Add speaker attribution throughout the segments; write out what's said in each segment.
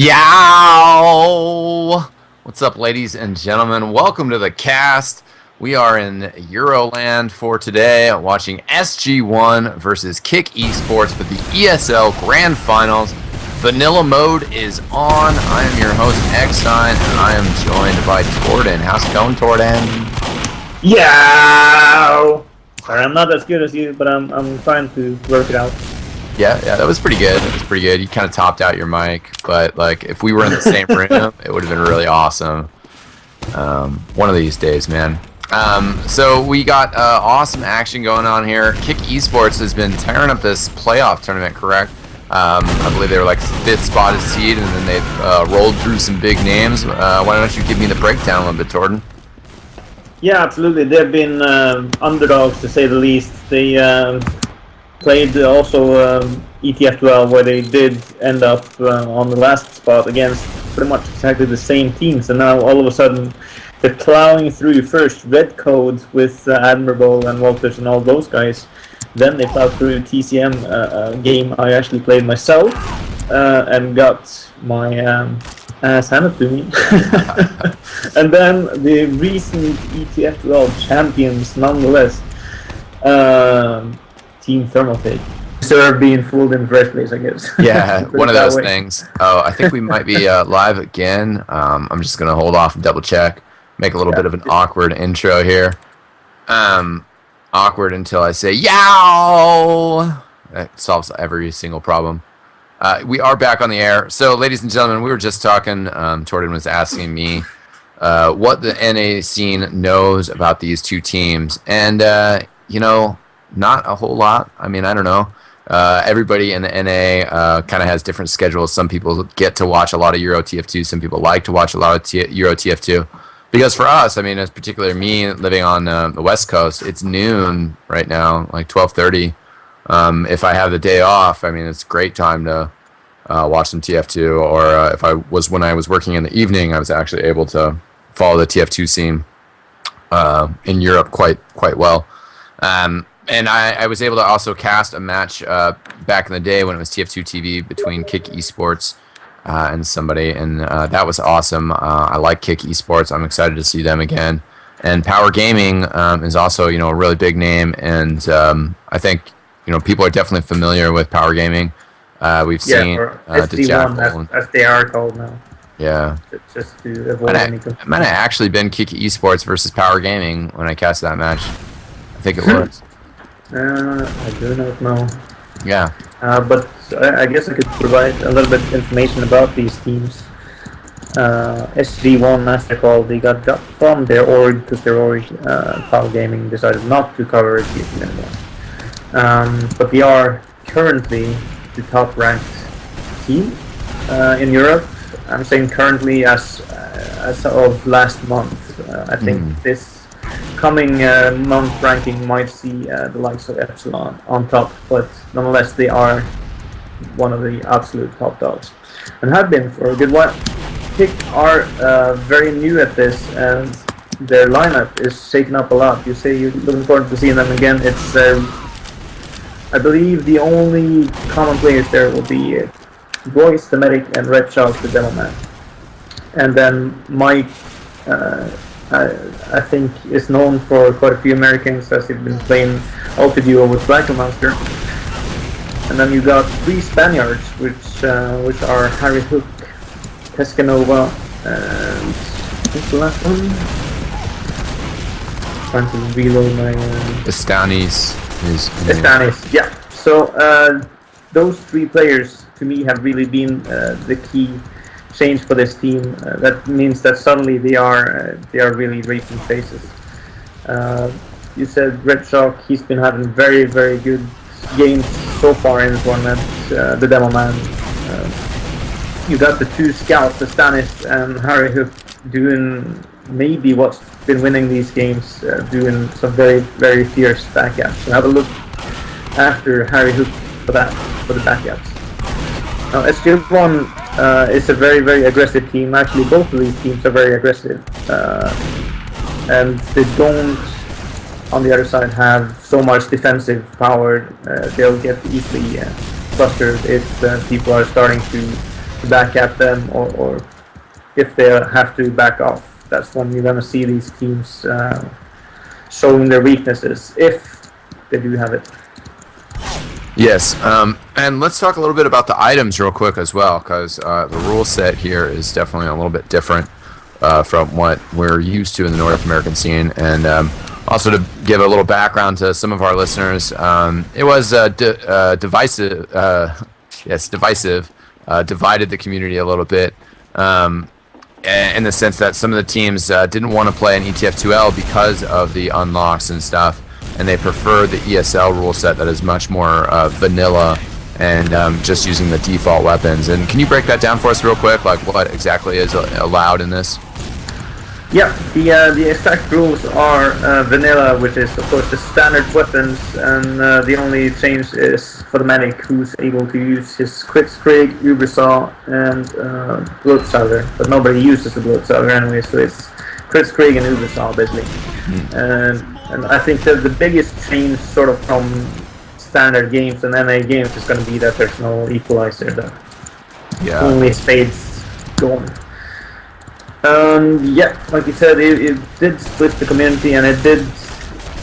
Speaker 1: Yow! What's up, ladies and gentlemen? Welcome to the cast. We are in Euroland for today, watching SG-1 versus K1ck eSports for the ESL Grand Finals. Vanilla mode is on. I am your host, eXtine, and I am joined by Torden. How's it going, Torden?
Speaker 2: Yow! Sorry, I'm not as good as you, but I'm trying to work it out.
Speaker 1: Yeah, that was pretty good. That was pretty good. You kind of topped out your mic, but like if we were in the same room, it would have been really awesome. One of these days, man. So we got awesome action going on here. K1ck eSports has been tearing up this playoff tournament, correct? I believe they were like 5th spotted seed, and then they've rolled through some big names. Why don't you give me the breakdown a little bit, Torden?
Speaker 2: Yeah, absolutely. They've been underdogs, to say the least. They played also ETF12, where they did end up on the last spot against pretty much exactly the same teams, and now all of a sudden they're plowing through first Red Code with Admirable and Walters and all those guys. Then they plowed through TCM, a game I actually played myself, and got my ass handed to me. And then the recent ETF12 champions, nonetheless, Team Thermaltake. Deserve being fooled in the first place, I guess.
Speaker 1: Yeah, one of those things. Oh, I think we might be live again. I'm just going to hold off and double check. Make a little bit of an awkward intro here. Awkward until I say, yow! That solves every single problem. We are back on the air. So, ladies and gentlemen, we were just talking. Torden was asking me what the NA scene knows about these two teams. And, you know, not a whole lot. I mean, I don't know. Everybody in the NA kind of has different schedules. Some people get to watch a lot of Euro TF2. Some people like to watch a lot of Euro TF2. Because for us, I mean, as particularly me living on the West Coast, it's noon right now, like 12:30. If I have the day off, I mean, it's a great time to watch some TF2. Or when I was working in the evening, I was actually able to follow the TF2 scene in Europe quite well. And I was able to also cast a match back in the day when it was TF2 TV between K1ck eSports and somebody, and that was awesome. I like K1ck eSports. I'm excited to see them again. And Power Gaming is also, you know, a really big name, and I think, you know, people are definitely familiar with Power Gaming. We've seen
Speaker 2: SG-1, as they are called now.
Speaker 1: Yeah.
Speaker 2: Just to avoid any confusion.
Speaker 1: It might have actually been K1ck eSports versus Power Gaming when I cast that match. I think it was.
Speaker 2: I do not know.
Speaker 1: Yeah.
Speaker 2: But I guess I could provide a little bit of information about these teams. SG-1, as they're called, they got dropped from their org because their org, Power Gaming, decided not to cover it anymore. But they are currently the top ranked team in Europe. I'm saying currently as of last month. I think this coming month ranking might see the likes of Epsilon on top, but nonetheless they are one of the absolute top dogs and have been for a good while. K1ck are very new at this, and their lineup is shaken up a lot. You say you're looking forward to seeing them again. It's I believe the only common players there will be Royce, the Medic, and Red Shark, the Demo Man. And then Mike, I think, is known for quite a few Americans, as he's been playing Ulti Duo with Black Monster. And then you got 3 Spaniards, which are Harry Hook, Pescanova, and what's the last one? Trying to reload my...
Speaker 1: Estanis.
Speaker 2: Estanis, yeah. So those 3 players, to me, have really been the key change for this team. That means that suddenly they are really racing faces. You said Red Shark, he's been having very good games so far in the tournament. The Demo Man. You got the 2 scouts, the Stanis and Harry Hook, doing maybe what's been winning these games, doing some very fierce backups. So have a look after Harry Hook for the backups. Now SG-1 is a very aggressive team. Actually, both of these teams are very aggressive, and they don't, on the other side, have so much defensive power. They'll get easily clustered if people are starting to back at them, or if they have to back off. That's when you're gonna see these teams showing their weaknesses, if they do have it.
Speaker 1: Yes, and let's talk a little bit about the items real quick as well, because the rule set here is definitely a little bit different from what we're used to in the North American scene. And also to give a little background to some of our listeners, it was divisive. Divisive. Divided the community a little bit. In the sense that some of the teams didn't want to play an ETF2L because of the unlocks and stuff, and they prefer the ESL rule set that is much more vanilla and just using the default weapons. And can you break that down for us real quick, like what exactly is allowed in this?
Speaker 2: Yeah, the exact rules are vanilla, which is of course the standard weapons, and the only change is for the medic, who's able to use his K1ck, Ubersaw, and Bloodsucker. But nobody uses the Bloodsucker anyway, so it's K1ck and Ubersaw basically. And I think that the biggest change sort of from standard games and NA games is going to be that there's no equalizer, that only spades going. Yeah, like you said, it did split the community, and it did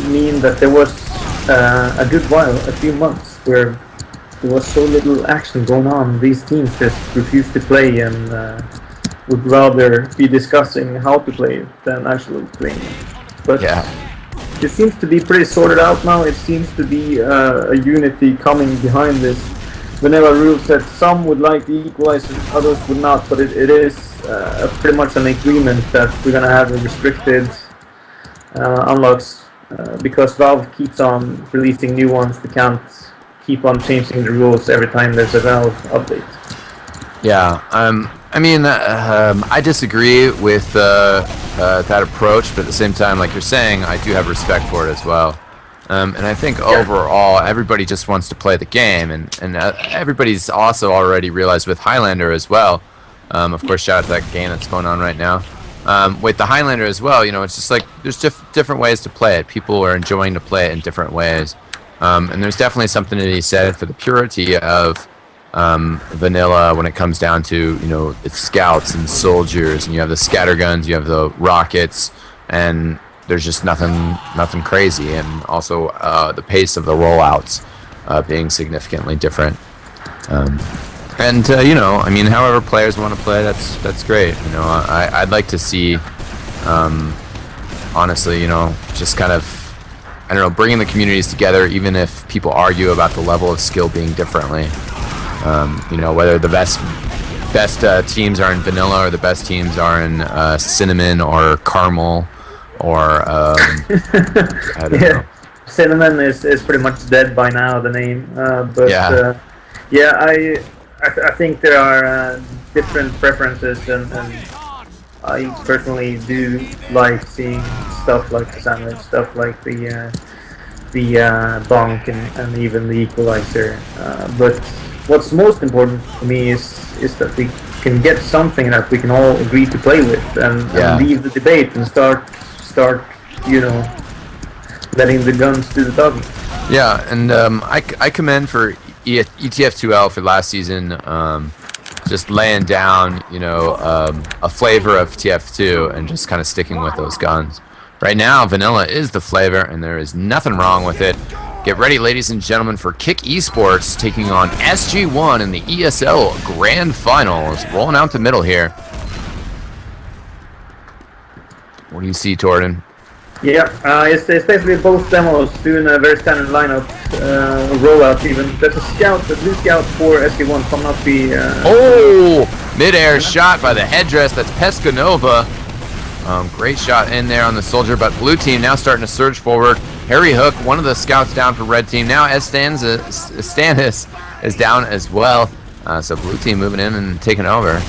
Speaker 2: mean that there was a good while, a few months, where there was so little action going on. These teams just refused to play and would rather be discussing how to play it than actually playing it. But it seems to be pretty sorted out now. It seems to be a unity coming behind this vanilla rule set. Some would like the equalizer, others would not, but it is pretty much an agreement that we're going to have a restricted unlocks because Valve keeps on releasing new ones. We can't keep on changing the rules every time there's a Valve update.
Speaker 1: Yeah, I mean, I disagree with that approach, but at the same time, like you're saying, I do have respect for it as well. And I think overall, everybody just wants to play the game, and everybody's also already realized with Highlander as well. Of course, shout out to that game that's going on right now. With the Highlander as well, you know, it's just like there's different ways to play it. People are enjoying to play it in different ways. And there's definitely something to be said for the purity of vanilla when it comes down to, you know, it's scouts and soldiers, and you have the scatterguns, you have the rockets, and there's just nothing crazy. And also the pace of the rollouts being significantly different. And you know, I mean, however players want to play, that's great. You know, I'd like to see, honestly, you know, just kind of, I don't know, bringing the communities together, even if people argue about the level of skill being differently. You know, whether the best teams are in vanilla or the best teams are in cinnamon or caramel or I don't know.
Speaker 2: Cinnamon is pretty much dead by now, the name. But I think there are different preferences, and I personally do like seeing stuff like the sandwich, stuff like the bonk, and even the equalizer. But what's most important to me is that we can get something that we can all agree to play with, and leave the debate and start, you know, letting the guns do the talking.
Speaker 1: Yeah, and I commend for ETF2L for last season, just laying down, you know, a flavor of TF2 and just kind of sticking with those guns. Right now, vanilla is the flavor, and there is nothing wrong with it. Get ready, ladies and gentlemen, for K1ck eSports taking on SG-1 in the ESL Grand Final. It's rolling out the middle here. What do you see, Torden?
Speaker 2: Yeah, it's basically both demos doing a very standard lineup, rollout even. There's a scout, a blue scout for SG-1 coming up the...
Speaker 1: Mid-air shot by the headdress, that's Pescanova. Great shot in there on the soldier, but blue team now starting to surge forward. Harry Hook, one of the scouts down for red team. Now Stannis is down as well. So blue team moving in and taking over.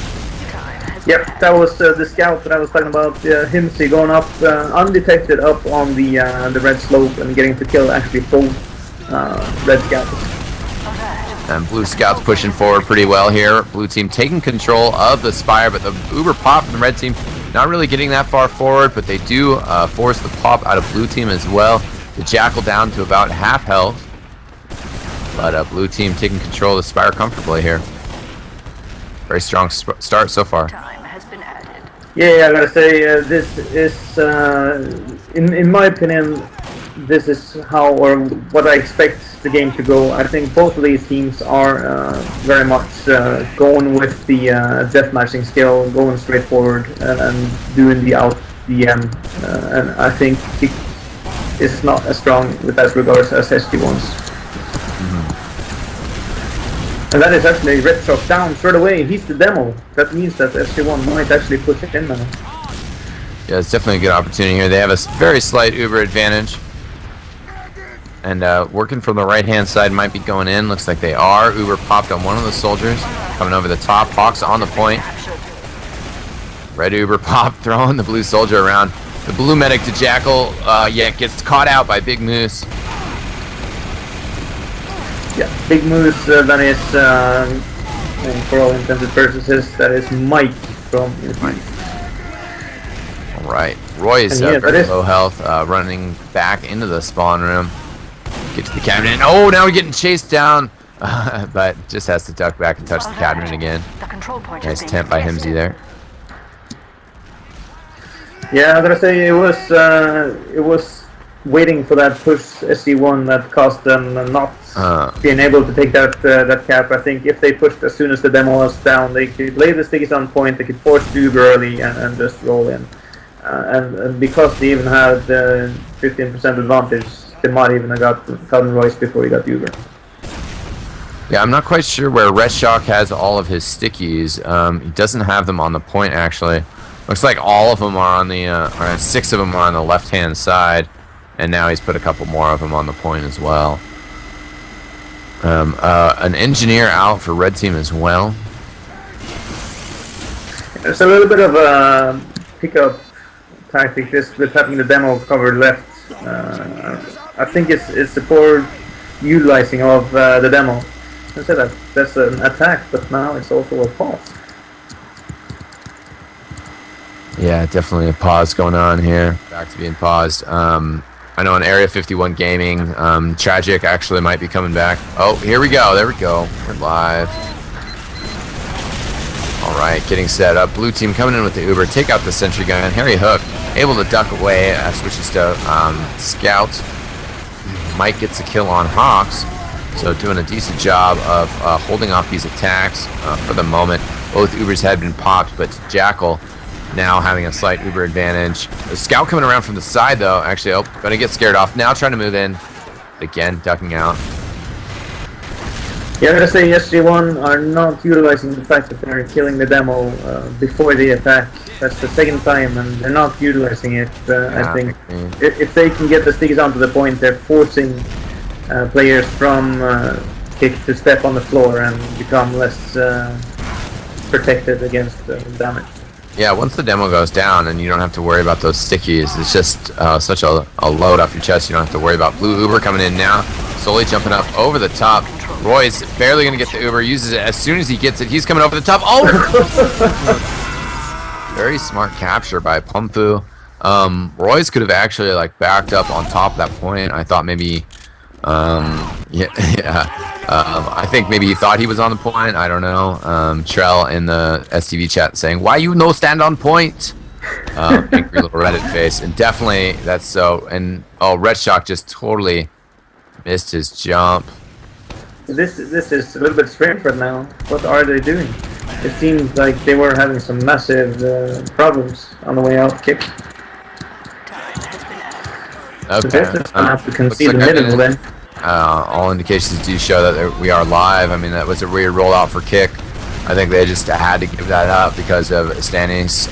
Speaker 2: Yep, that was the scout that I was talking about. Himsey going up undetected up on the red slope and getting to kill actually both red scouts.
Speaker 1: And blue scouts pushing forward pretty well here. Blue team taking control of the spire, but the uber pop from the red team not really getting that far forward, but they do force the pop out of blue team as well. The jackal down to about half health, but blue team taking control of the spire comfortably here. Very strong start so far.
Speaker 2: Yeah, I gotta say, this is, in my opinion, this is how or what I expect the game to go. I think both of these teams are very much going with the deathmatching skill, going straight forward and doing the out DM. And I think K1ck is not as strong with that regards as SG-1's. And that is actually Red Shock down straight away. He's the demo. That means that SG-1 might actually push it in now.
Speaker 1: Yeah, it's definitely a good opportunity here. They have a very slight Uber advantage. And working from the right-hand side might be going in. Looks like they are. Uber popped on one of the soldiers. Coming over the top. Hawk's on the point. Red Uber pop, throwing the blue soldier around. The blue medic to Jackal, yeah, gets caught out by Big Moose.
Speaker 2: Yeah, Big Moose, that is, for all intents and purposes, that is Mike from
Speaker 1: Mike. Alright, Roy is very low health, running back into the spawn room. Get to the cabinet. Oh, now we're getting chased down. But just has to duck back and touch the cabinet again. Nice tent by Himsy there.
Speaker 2: Yeah, I gotta say, it was waiting for that push SG-1 that cost them not being able to take that cap. I think if they pushed as soon as the demo was down, they could lay the stickies on point, they could force Uber early and just roll in. And because they even had 15% advantage, they might even have gotten Royce before he got Uber.
Speaker 1: Yeah, I'm not quite sure where Red Shock has all of his stickies. He doesn't have them on the point, actually. Looks like all of them are on the, or 6 of them are on the left-hand side. And now he's put a couple more of them on the point as well. An engineer out for red team as well.
Speaker 2: There's a little bit of a pickup tactic just with having the demo covered left. I think it's the poor utilizing of the demo. I said that that's an attack, but now it's also a pause.
Speaker 1: Yeah, definitely a pause going on here. Back to being paused. I know on Area 51 Gaming, Tragic actually might be coming back. Oh, here we go. There we go. We're live. Alright, getting set up. Blue team coming in with the Uber. Take out the sentry gun. Harry Hook able to duck away. Switches to Scout. Mike gets a kill on Hawks. So doing a decent job of holding off these attacks for the moment. Both Ubers had been popped, but Jackal now having a slight Uber advantage. The Scout coming around from the side though. Actually, oh, gonna get scared off. Now trying to move in. Again, ducking out.
Speaker 2: Yeah, I'm gonna say SG-1 are not utilizing the fact that they're killing the demo before the attack. That's the second time, and they're not utilizing it. I think if they can get the stickies onto the point, they're forcing players from K1ck to step on the floor and become less protected against damage.
Speaker 1: Yeah, once the demo goes down and you don't have to worry about those stickies, it's just such a load off your chest. You don't have to worry about blue Uber coming in now, slowly jumping up over the top. Roy's barely going to get the Uber, uses it as soon as he gets it. He's coming over the top. Oh! Very smart capture by Pumpu. Roy's could have actually like backed up on top of that point. I thought maybe, I think maybe he thought he was on the point. I don't know. Trell in the STV chat saying, "Why you no stand on point?" Angry little Reddit face, and definitely that's so. And oh, Red Shock just totally missed his jump.
Speaker 2: This is a little bit strange right now. What are they doing? It seems like they were having some massive problems on the way out. K1ck.
Speaker 1: Okay.
Speaker 2: So have to concede the middle then.
Speaker 1: All indications do show that we are live. I mean, that was a weird rollout for K1ck. I think they just had to give that up because of Stannis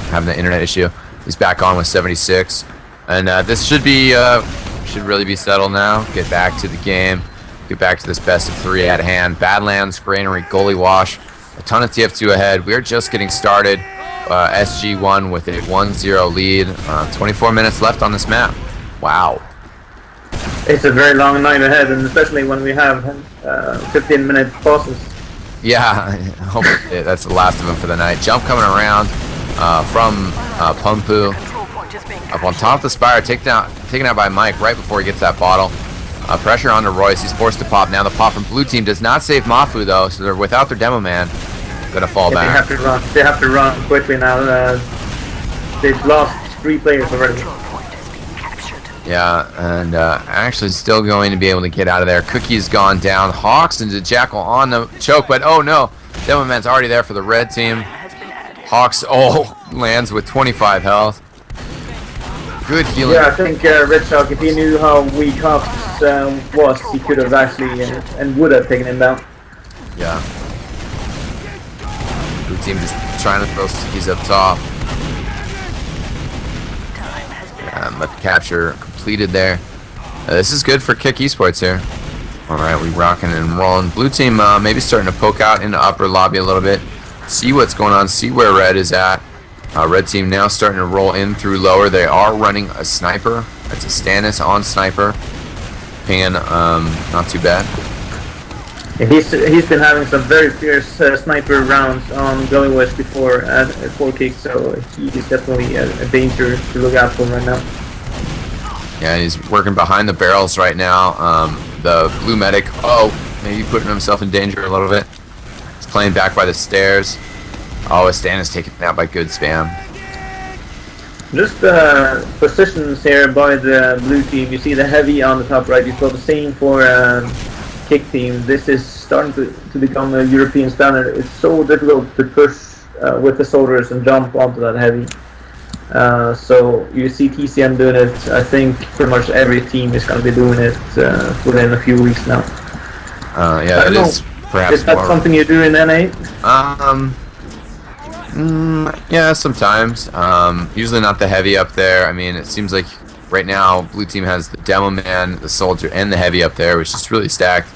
Speaker 1: having the internet issue. He's back on with 76, and this should really be settled now. Get back to the game. Get back to this best of 3 at hand. Badlands, Granary, Gullywash. A ton of TF2 ahead. We're just getting started. SG-1 with a 1-0 lead. 24 minutes left on this map. Wow.
Speaker 2: It's a very long night ahead, and especially when we have 15-minute pauses.
Speaker 1: Yeah, hopefully that's the last of them for the night. Jump coming around from Pumpu. Up on top of the spire, taken out by Mike right before he gets that bottle. Pressure onto Royce. He's forced to pop. Now the pop from blue team does not save Mafu though, so they're without their demo man. Gonna fall
Speaker 2: Yeah,
Speaker 1: back.
Speaker 2: they have to run quickly now. They've lost 3 players already.
Speaker 1: Yeah, and actually still going to be able to get out of there. Cookie's gone down. Hawks into Jackal on the choke, but oh no. Devilman's already there for the red team. Hawks, lands with 25 health. Good healing.
Speaker 2: Yeah, I think Red Shark, if he knew how weak Hawks was, he could have actually and would have taken him down.
Speaker 1: Yeah. Blue team just trying to throw stickies up top. But the capture completed there. This is good for K1ck eSports here. Alright, we rocking and rolling. Blue team maybe starting to poke out in the upper lobby a little bit. See what's going on, see where red is at. Red team now starting to roll in through lower. They are running a sniper. It's a Stannis on sniper. Pan, not too bad.
Speaker 2: Yeah, he's been having some very fierce sniper rounds on gullywash before at K1ck, so he is definitely a danger to look out for right now.
Speaker 1: Yeah, he's working behind the barrels right now. The blue medic, maybe putting himself in danger a little bit. He's playing back by the stairs. Stannis taken out by good spam.
Speaker 2: Just positions here by the blue team. You see the heavy on the top right. You saw the same for K1ck team. This is starting to become a European standard. It's so difficult to push with the soldiers and jump onto that heavy. So you see TCM doing it. I think pretty much every team is going to be doing it within a few weeks now.
Speaker 1: Yeah, that is perhaps.
Speaker 2: Is that something you do in NA?
Speaker 1: Yeah, sometimes. Usually not the heavy up there. I mean, it seems like right now blue team has the demo man, the soldier, and the heavy up there, which is really stacked.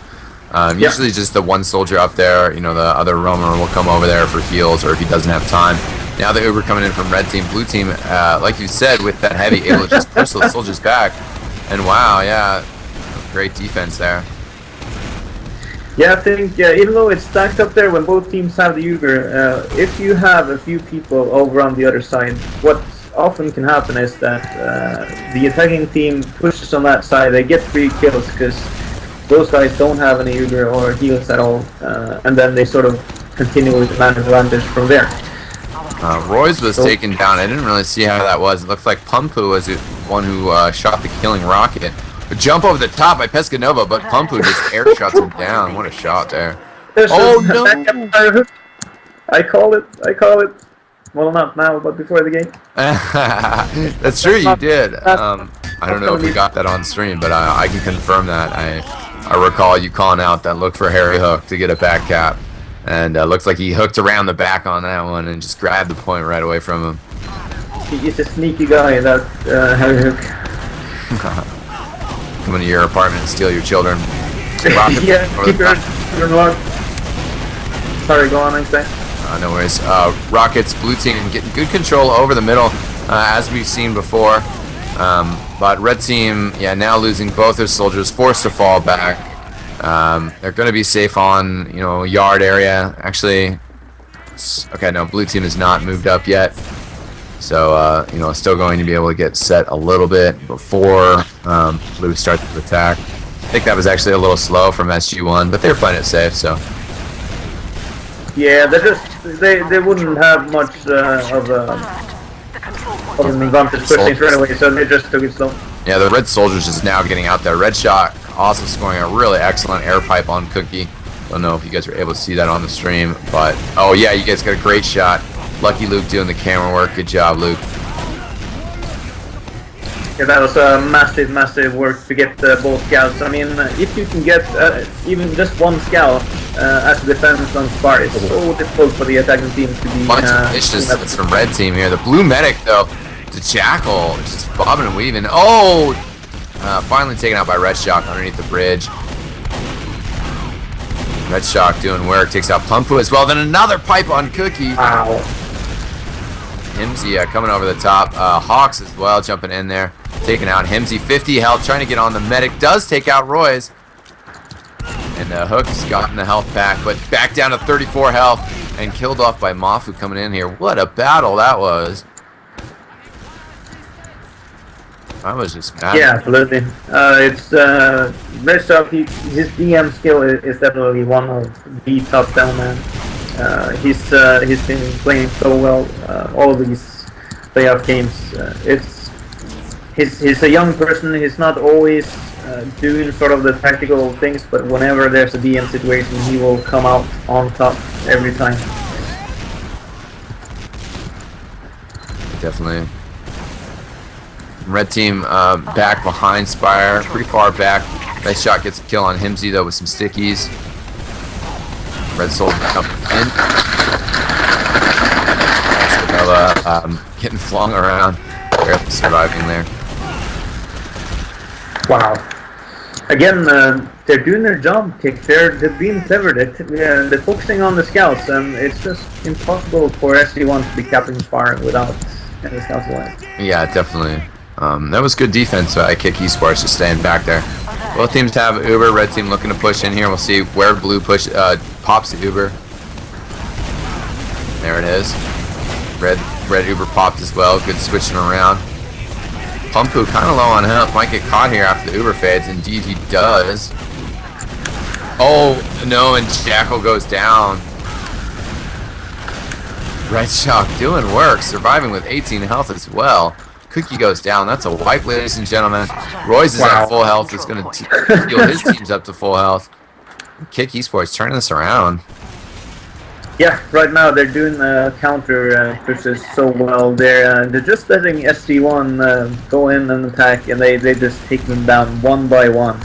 Speaker 1: Usually just the one soldier up there. You know, the other roamer will come over there for heals, or if he doesn't have time. Now the Uber coming in from red team, blue team, like you said, with that heavy, able to just push those soldiers back. And wow, yeah, great defense there.
Speaker 2: Yeah, I think even though it's stacked up there when both teams have the Uber, if you have a few people over on the other side, what often can happen is that the attacking team pushes on that side, they get 3 kills because those guys don't have any Uber or heals at all, and then they sort of continue with the advantage from there.
Speaker 1: Roy's was taken down. I didn't really see how that was. It looked like Pumpu was the one who shot the killing rocket. A jump over the top by Pescanova, but Pumpu just air shots him down. What a shot there. Oh no!
Speaker 2: I call it. Well, not now, but before the game.
Speaker 1: That's true, you did. I don't know if we got that on stream, but I can confirm that. I recall you calling out that look for Harry Hook to get a back cap. And looks like he hooked around the back on that one and just grabbed the point right away from him.
Speaker 2: He's a sneaky guy, that Harry Hook.
Speaker 1: Come into your apartment and steal your children.
Speaker 2: Yeah, keep your locked. Sorry, go on, Einstein.
Speaker 1: No worries. Rockets, blue team getting good control over the middle, as we've seen before. But red team, yeah, now losing both their soldiers, forced to fall back. They're going to be safe on, yard area. Actually, okay, no, blue team has not moved up yet. So, still going to be able to get set a little bit before blue starts to attack. I think that was actually a little slow from SG-1, but they're playing it safe, so.
Speaker 2: Yeah, they wouldn't have much of an advantage pushing right away, so they just took it slow.
Speaker 1: Yeah, the red soldiers is now getting out there. Red Shot also scoring a really excellent air pipe on Cookie. Don't know if you guys were able to see that on the stream, but oh yeah, you guys got a great shot. Lucky Luke doing the camera work. Good job, Luke.
Speaker 2: Yeah, that was a massive work to get both scouts. I mean, if you can get even just one scout as a defense on Spar, it's so difficult for the attacking team to be.
Speaker 1: Bunch of vicious from red team here. The blue medic though, the Jackal, just bobbing and weaving. Oh, finally taken out by Red Shock underneath the bridge. Red Shock doing work, takes out Pumpu as well. Then another pipe on Cookie.
Speaker 2: Wow.
Speaker 1: Himsy coming over the top. Hawks as well jumping in there. Taking out Himsy. 50 health, trying to get on the medic. Does take out Roy's. And Hook's gotten the health back, but back down to 34 health. And killed off by Mafu coming in here. What a battle that was. I was just mad.
Speaker 2: Yeah, absolutely. It's Red Shock. His DM skill is definitely one of the top down man. He's been playing so well all of these playoff games. He's a young person. He's not always doing sort of the tactical things, but whenever there's a DM situation, he will come out on top every time.
Speaker 1: Definitely. Red team back behind Spire, pretty far back. Nice shot, gets a kill on Himsy though with some stickies. Red Soldier coming in. Getting flung around. Barely surviving there.
Speaker 2: Wow. Again, they're doing their job, Kick. They're being clever. They're focusing on the scouts, and it's just impossible for SG-1 to be capping fire without any scouts alive.
Speaker 1: Yeah, definitely. That was good defense by K1ck eSports, just staying back there. Both teams have Uber. Red team looking to push in here. We'll see where blue pops the Uber. There it is. Red Uber popped as well. Good switching around. Pumpu kind of low on health. Might get caught here after the Uber fades. Indeed, he does. Oh no! And Jackal goes down. Red Shock doing work, surviving with 18 health as well. Cookie goes down. That's a wipe, ladies and gentlemen. Royce is at full health. It's going to heal his teams up to full health. K1ck eSports turning this around.
Speaker 2: Yeah, right now they're doing counter pushes so well. They're just letting SG-1 go in and attack, and they just take them down one by one.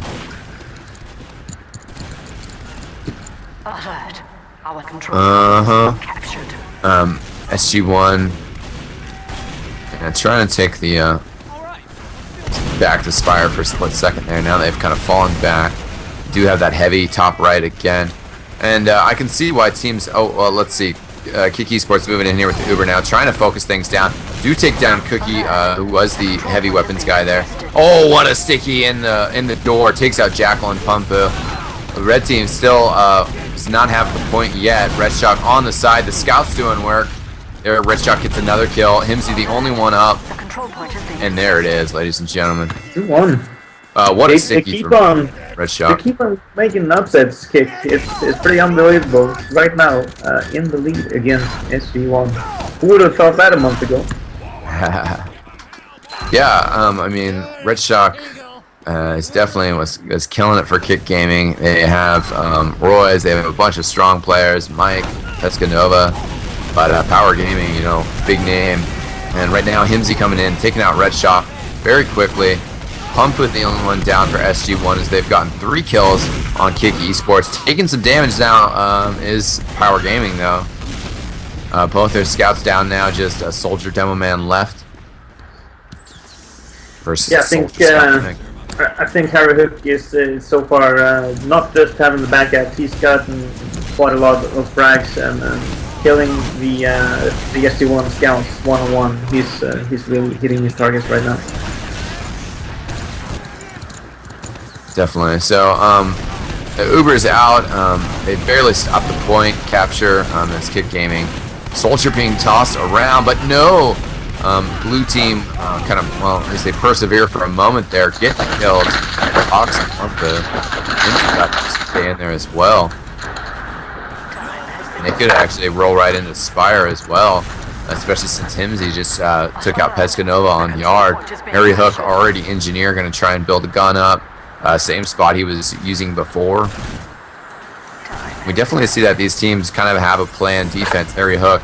Speaker 3: Alert. Our control captured.
Speaker 1: SG-1 trying to take the back to Spire for a split second there. Now they've kind of fallen back. Do have that heavy top right again. And I can see why teams... Oh, well, let's see. K1ck eSports moving in here with the Uber now, trying to focus things down. Do take down Cookie, who was the heavy weapons guy there. Oh, what a sticky in the door. Takes out Jackal and Pumpu. The red team still does not have the point yet. Red Shock on the side. The scout's doing work. There, Red Shock gets another kill. Himsy the only one up. And there it is, ladies and gentlemen.
Speaker 2: 2-1.
Speaker 1: What a sticky from Red Shock.
Speaker 2: They keep on making upsets, Kick. It's pretty unbelievable. Right now, in the lead against SG-1. Who would have thought that a month ago?
Speaker 1: Yeah, I mean, Red Shock is definitely was killing it for K1ck Gaming. They have Royce, they have a bunch of strong players, Mike, Pescanova, but Power Gaming, you know, big name. And right now, Himsy coming in, taking out Red Shock very quickly. Pump with the only one down for SG-1 as they've gotten 3 kills on K1ck eSports. Taking some damage now is Power Gaming though. Both their scouts down now, just a Soldier Demo Man left. Versus
Speaker 2: yeah, I think Camerawork is so far not just having the back end. He's gotten quite a lot of frags and killing the SG-1 scouts one-on-one. He's really hitting his targets right now.
Speaker 1: Definitely. So the Uber's out. They barely stopped the point capture. That's K1ck Gaming. Soldier being tossed around, but no. Blue team kind of, well, as they persevere for a moment there, get killed. Fox and the got to stay in there as well. And they could actually roll right into Spire as well, especially since Himsy just took out Pescanova on yard. eXtine already engineer, going to try and build a gun up. Same spot he was using before. We definitely see that these teams kind of have a planned defense. eXtine,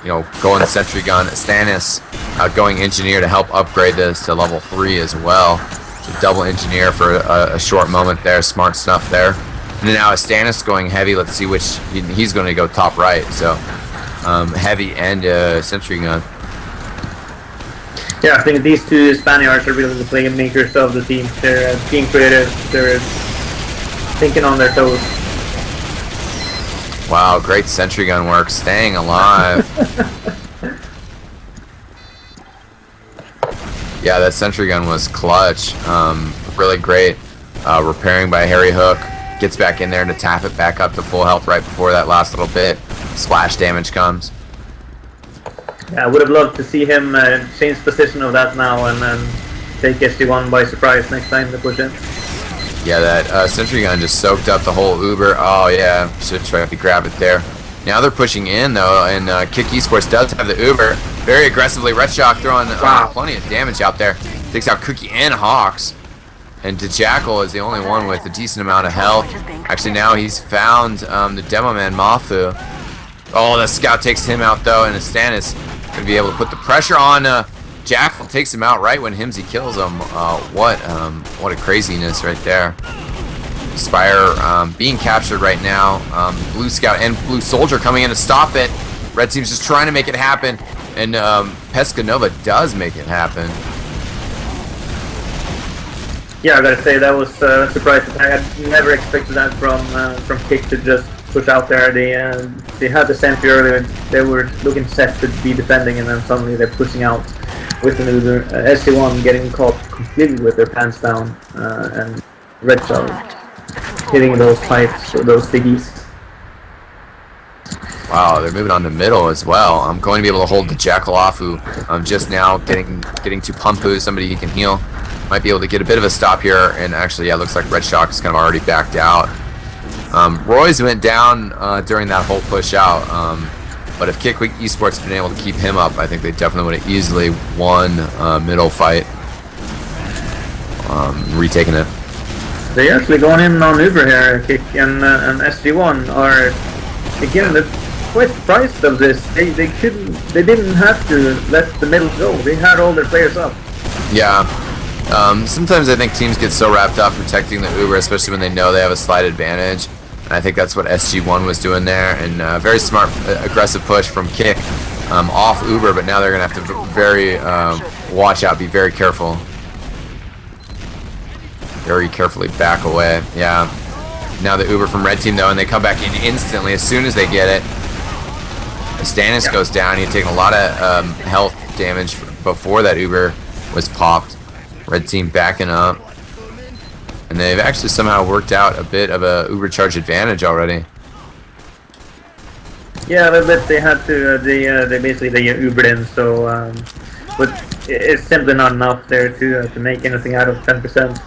Speaker 1: you know, going sentry gun. Stannis going engineer to help upgrade this to level 3 as well. So double engineer for a short moment there. Smart stuff there. And then now Stannis going heavy. Let's see which he's going to go top right. So heavy and sentry gun.
Speaker 2: Yeah, I think these two Spaniards are really the playmakers of the team. They're being creative. They're thinking on their toes.
Speaker 1: Wow, great sentry gun work, staying alive. Yeah, that sentry gun was clutch. Really great repairing by eXtine. Gets back in there to tap it back up to full health right before that last little bit. Splash damage comes.
Speaker 2: Yeah, I would have loved to see him change position of that now and then take SG-1 by surprise next time they push in.
Speaker 1: Yeah, that sentry gun just soaked up the whole Uber. Oh yeah, should try to grab it there. Now they're pushing in though, and K1ck eSports does have the Uber very aggressively. Redshock throwing plenty of damage out there. Takes out Cookie and Hawks. And Jackal is the only one with a decent amount of health. Actually, now he's found the Demo Man Mafu. Oh, the scout takes him out though, and Stannis gonna be able to put the pressure on. Jackal takes him out right when Himsy kills him. What a craziness right there. Spire being captured right now. Blue Scout and Blue Soldier coming in to stop it. Red team's just trying to make it happen, and Pescanova does make it happen.
Speaker 2: Yeah, I gotta say that was surprising. I had never expected that from K1ck to just push out there. They had the sentry earlier. They were looking set to be defending, and then suddenly they're pushing out with another SG-1 getting caught completely with their pants down, and Red Shot hitting those pipes or those stickies.
Speaker 1: Wow, they're moving on the middle as well. I'm going to be able to hold the Jackal off, who just now getting to Pumpu, somebody he can heal. Might be able to get a bit of a stop here, and actually, yeah, it looks like Red Shock is kind of already backed out. Roy's went down during that whole push out, but if K1ck eSports had been able to keep him up, I think they definitely would have easily won middle fight, retaken it.
Speaker 2: They actually going in on Uber here. K1ck and SG-1 are again quite surprised of this. They didn't have to let the middle go. They had all their players up.
Speaker 1: Yeah. Sometimes I think teams get so wrapped up protecting the Uber, especially when they know they have a slight advantage. And I think that's what SG-1 was doing there. And very smart, aggressive push from K1ck off Uber, but now they're going to have to very watch out, be very careful. Very carefully back away. Yeah. Now the Uber from Red Team, though, and they come back in instantly as soon as they get it. Stannis goes down. He'd taken a lot of health damage before that Uber was popped. Red Team backing up, and they've actually somehow worked out a bit of a Uber charge advantage already.
Speaker 2: Yeah, a little bit. They had to. They basically Ubered in, so but it's simply not enough there to make anything out of 10%.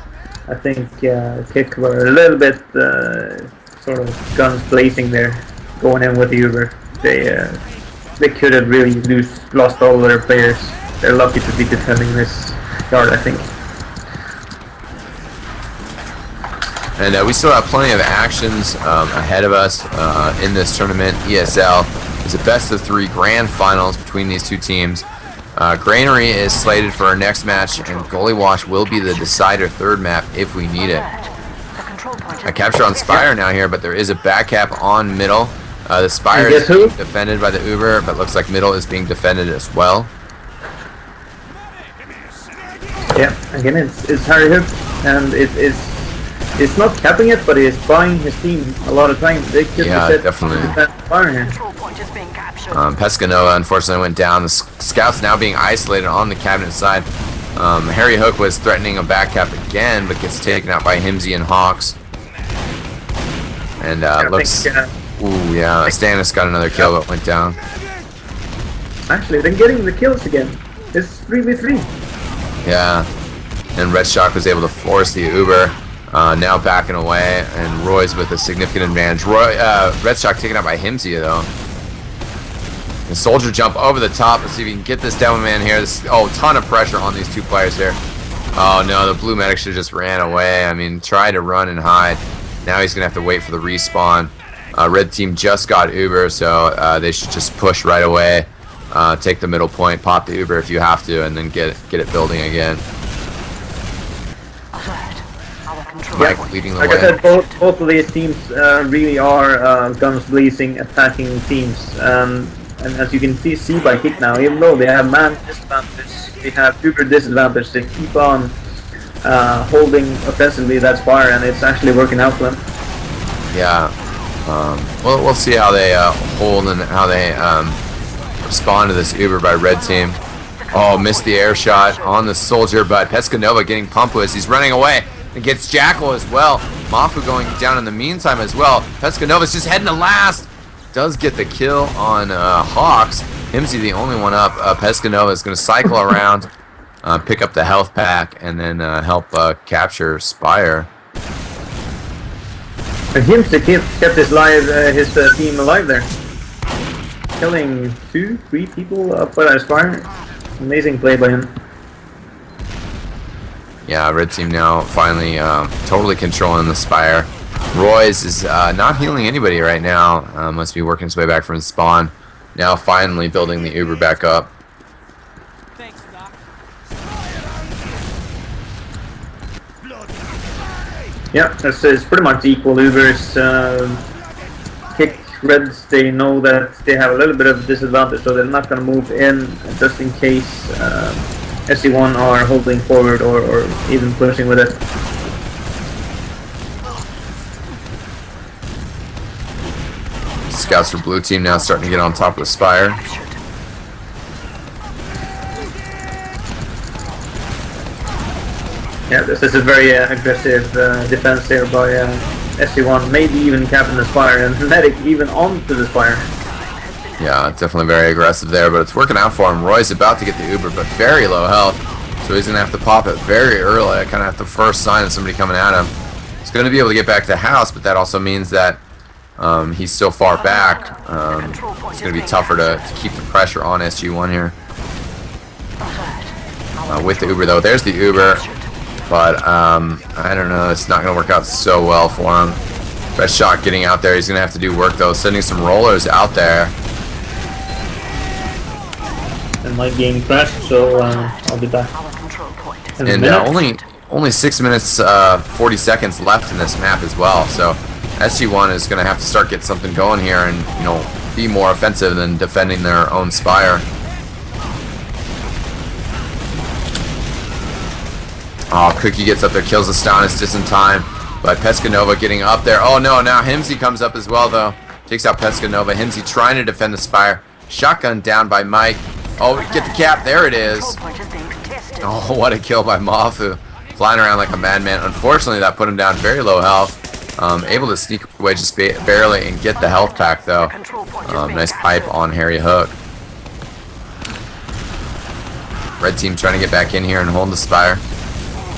Speaker 2: I think K1ck were a little bit sort of guns blazing there, going in with the Uber. They could have really lost all their players. They're lucky to be defending this yard, I think.
Speaker 1: And we still have plenty of actions ahead of us in this tournament. ESL is a best-of-3 grand finals between these two teams. Granary is slated for our next match, and Gullywash will be the decider third map if we need it. A capture on Spire now here, but there is a back cap on middle. The Spire is being defended by the Uber, but looks like middle is being defended as well.
Speaker 2: Yeah, again, it's Harry Hook, and it's not capping it, but it's buying his team a lot of time. They could
Speaker 1: definitely.
Speaker 2: Fire here.
Speaker 1: Pescanova unfortunately went down. The Scout's now being isolated on the cabinet side. Harry Hook was threatening a back cap again, but gets taken out by Himsy and Hawks. And looks. Ooh, yeah, Stannis got another kill, but went down.
Speaker 2: Actually, they're getting the kills again. It's 3v3.
Speaker 1: Yeah, and Red Shock was able to force the Uber. Now backing away, and Roy's with a significant advantage. Red Shock taken out by Himsy though. The Soldier jump over the top. Let's see if we can get this Demo Man here. Ton of pressure on these two players here. Oh no, the Blue Medic should have just ran away. I mean, tried to run and hide. Now he's gonna have to wait for the respawn. Red Team just got Uber, so they should just push right away. Take the middle point, pop the Uber if you have to, and then get it building again. Mike leading the way.
Speaker 2: Like I said, both of these teams really are guns blazing, attacking teams. And as you can see by K1ck now, even though they have man disadvantage, they have Uber disadvantage, they keep on holding offensively that Spire, and it's actually working out for them.
Speaker 1: Yeah. Well, we'll see how they hold and how they respond to this Uber by Red Team. Oh, missed the air shot on the Soldier, but Pescanova getting pumped as he's running away. And gets Jackal as well. Mafu going down in the meantime as well. Pescanova's just heading to last. Does get the kill on Hawks. Himsy the only one up. Pescanova is going to cycle around, pick up the health pack, and then help capture Spire.
Speaker 2: And gullywash kept his team alive there. Killing 2-3 people up by that spire. Amazing play by him.
Speaker 1: Yeah, red team now finally totally controlling the spire. Royce is not healing anybody right now. Must be working his way back from his spawn. Now finally building the Uber back up.
Speaker 2: Yeah, it's pretty much equal Ubers. Kick Reds, they know that they have a little bit of disadvantage, so they're not going to move in just in case SG-1 are holding forward or even pushing with it.
Speaker 1: Scouts for blue team now starting to get on top of the spire.
Speaker 2: Yeah, this is a very aggressive defense here by SG-1, maybe even capping the spire, and Medic even onto the spire.
Speaker 1: Yeah, definitely very aggressive there, but it's working out for him. Roy's about to get the Uber, but very low health, so he's going to have to pop it very early. I kind of have the first sign of somebody coming at him. He's going to be able to get back to the house, but that also means that he's so far back. It's going to be tougher to keep the pressure on SG-1 here. With the Uber, though, there's the Uber. But, I don't know, it's not going to work out so well for him. Best shot getting out there. He's going to have to do work, though. Sending some rollers out there.
Speaker 2: And my game crashed, so I'll be back.
Speaker 1: And only 6 minutes, 40 seconds left in this map as well. So, SG-1 is going to have to start getting something going here and, you know, be more offensive than defending their own spire. Oh, Cookie gets up there, kills the Stannis just in time. But Pescanova getting up there. Oh no, now Himsy comes up as well though. Takes out Pescanova. Himsy trying to defend the spire. Shotgun down by Mike. Oh, get the cap. There it is. Oh, what a kill by Mafu. Flying around like a madman. Unfortunately, that put him down very low health. Able to sneak away just barely and get the health pack though. Nice pipe on Harry Hook. Red team trying to get back in here and hold the spire.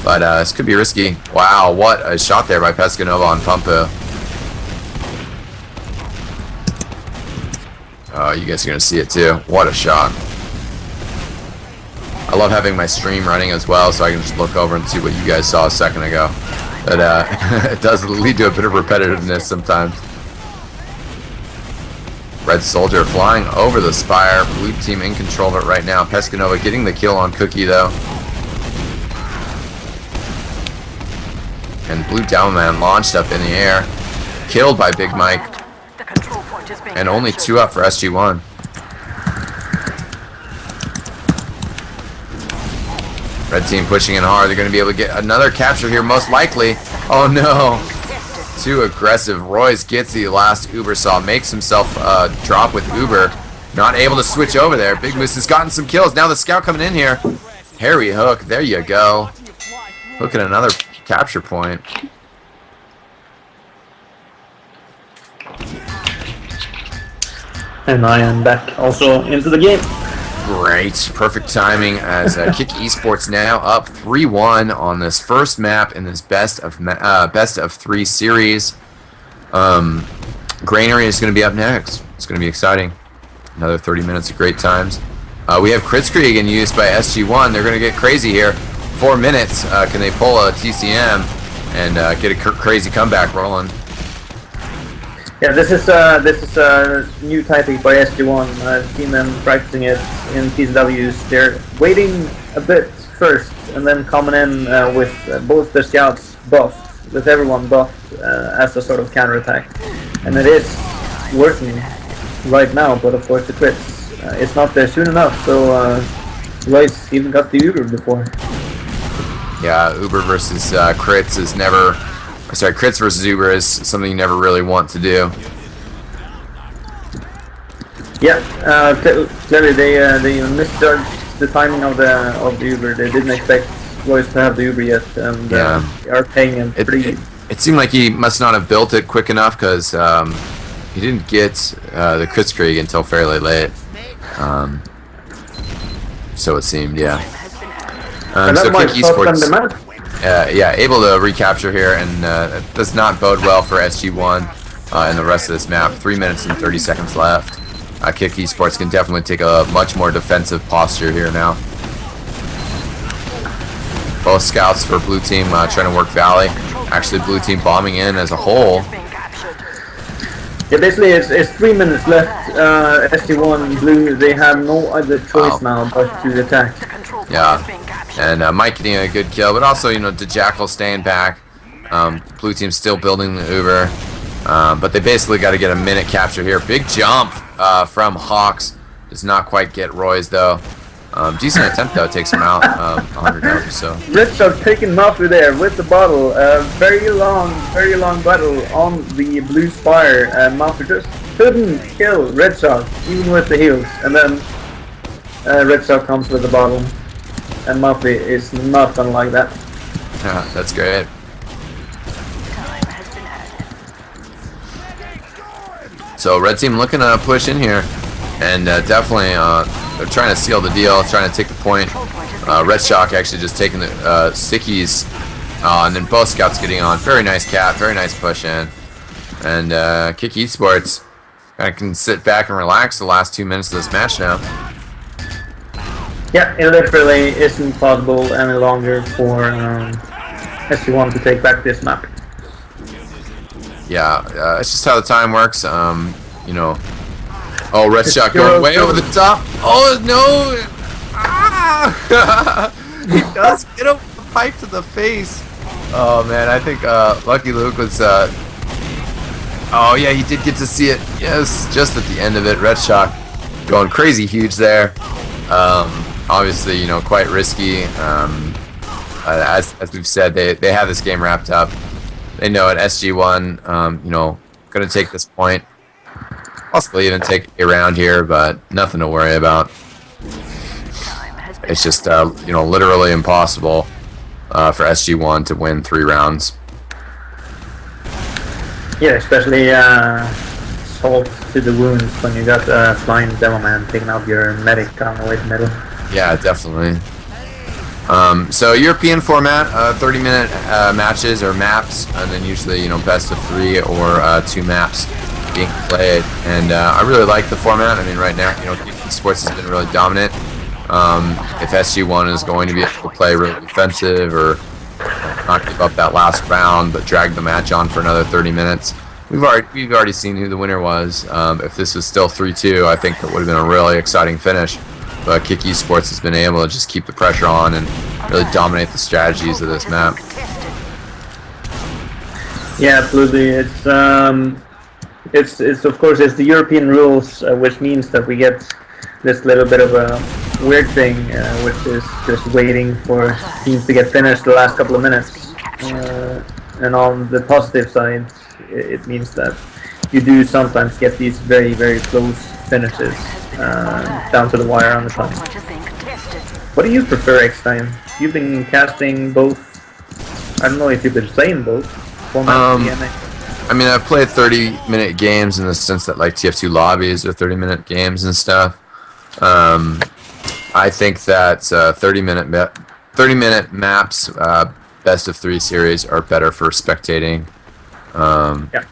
Speaker 1: But this could be risky. Wow, what a shot there by Pescanova on Pumpo. Oh, you guys are going to see it too. What a shot. I love having my stream running as well, so I can just look over and see what you guys saw a second ago. But it does lead to a bit of repetitiveness sometimes. Red Soldier flying over the spire. Blue team in control of it right now. Pescanova getting the kill on Cookie though. And Blue Downman launched up in the air. Killed by Big Mike. And only 2 up for SG-1. Red team pushing in hard. They're going to be able to get another capture here, most likely. Oh no. Too aggressive. Royce gets the last Uber saw. Makes himself drop with Uber. Not able to switch over there. Big Moose has gotten some kills. Now the scout coming in here. Harry Hook. There you go. Look at another capture point.
Speaker 2: And I am back also into the game.
Speaker 1: Great, perfect timing as K1ck eSports now up 3-1 on this first map in this best of 3 series. Granary is going to be up next. It's going to be exciting. Another 30 minutes of great times. We have eXtine in use by SG-1. They're going to get crazy here. 4 minutes. Can they pull a TCM and get a crazy comeback rolling?
Speaker 2: Yeah, this is a new tactic by SG-1. I've seen them practicing it in PCWs. They're waiting a bit first and then coming in with both the scouts buffed, with everyone buffed as a sort of counterattack. And it is working right now, but of course the crits. It's not there soon enough, so Royce even got the Uber before.
Speaker 1: Yeah, Uber versus crits is never... Sorry, crits versus Uber is something you never really want to do.
Speaker 2: Yeah, clearly they misjudged the timing of the Uber. They didn't expect Royce to have the Uber yet, and they are paying him pretty.
Speaker 1: It seemed like he must not have built it quick enough because he didn't get the Kritzkrieg until fairly late. So it seemed, yeah. So K1ck eSports. yeah, able to recapture here, and it does not bode well for SG-1 in the rest of this map. 3 minutes and 30 seconds left. K1ck eSports can definitely take a much more defensive posture here now. Both scouts for blue team trying to work Valley. Actually, blue team bombing in as a whole.
Speaker 2: Yeah, basically it's 3 minutes left. SG-1 blue, they have no other choice now but to attack.
Speaker 1: Yeah, and Mike getting a good kill, but also, you know, DeJackal staying back. Blue team's still building the Uber, but they basically got to get a minute capture here. Big jump from Hawks. Does not quite get Roy's though. Decent attempt though, takes him out 100 yards or so.
Speaker 2: Redshot taking Muffy there with the bottle. Very long battle on the blue spire. Muffy just couldn't kill Redshot even with the heals, and then Redshot comes with the bottle, and Muffy is not gonna like that.
Speaker 1: Yeah, that's great. So red team looking to push in here, and definitely they're trying to seal the deal, trying to take the point. Red-Shock actually just taking the stickies, and then both scouts getting on. Very nice cap, very nice push in. And K1ck eSports kind of can sit back and relax the last 2 minutes of this match now.
Speaker 2: Yeah, it literally isn't possible any longer for SG-1 to take back this map.
Speaker 1: Yeah, it's just how the time works. You know. Oh, Red-Shock going way over the top. Oh no! Ah! He does get a pipe to the face. Oh man, I think Lucky Luke was. Oh yeah, he did get to see it. Yes, just at the end of it, Red-Shock going crazy huge there. Obviously, you know, quite risky. As we've said, they have this game wrapped up. They know it. SG-1, you know, going to take this point. Possibly even take a round here, but nothing to worry about. It's just, you know, literally impossible for SG-1 to win 3 rounds.
Speaker 2: Yeah, especially salt to the wounds when you got a flying demo man taking out your medic on the way to middle.
Speaker 1: Yeah, definitely. So European format, 30-minute matches or maps, and then usually, you know, best of 3 or 2 maps being played, and I really like the format. I mean, right now, you know, eSports has been really dominant. If SG-1 is going to be able to play really defensive or not give up that last round, but drag the match on for another 30 minutes, we've already seen who the winner was. If this was still 3-2, I think it would have been a really exciting finish. But K1ck eSports has been able to just keep the pressure on and really dominate the strategies of this map.
Speaker 2: Yeah, absolutely. It's of course it's the European rules, which means that we get this little bit of a weird thing, which is just waiting for teams to get finished the last couple of minutes. And on the positive side, it means that you do sometimes get these very, very close finishes down to the wire on the time. What do you prefer, eXtine? You've been casting both. I don't know if you've been playing both formats.
Speaker 1: I mean, I've played 30-minute games in the sense that, like, TF2 lobbies are 30-minute games and stuff. I think that 30-minute maps, best of 3 series are better for spectating.
Speaker 2: Yeah.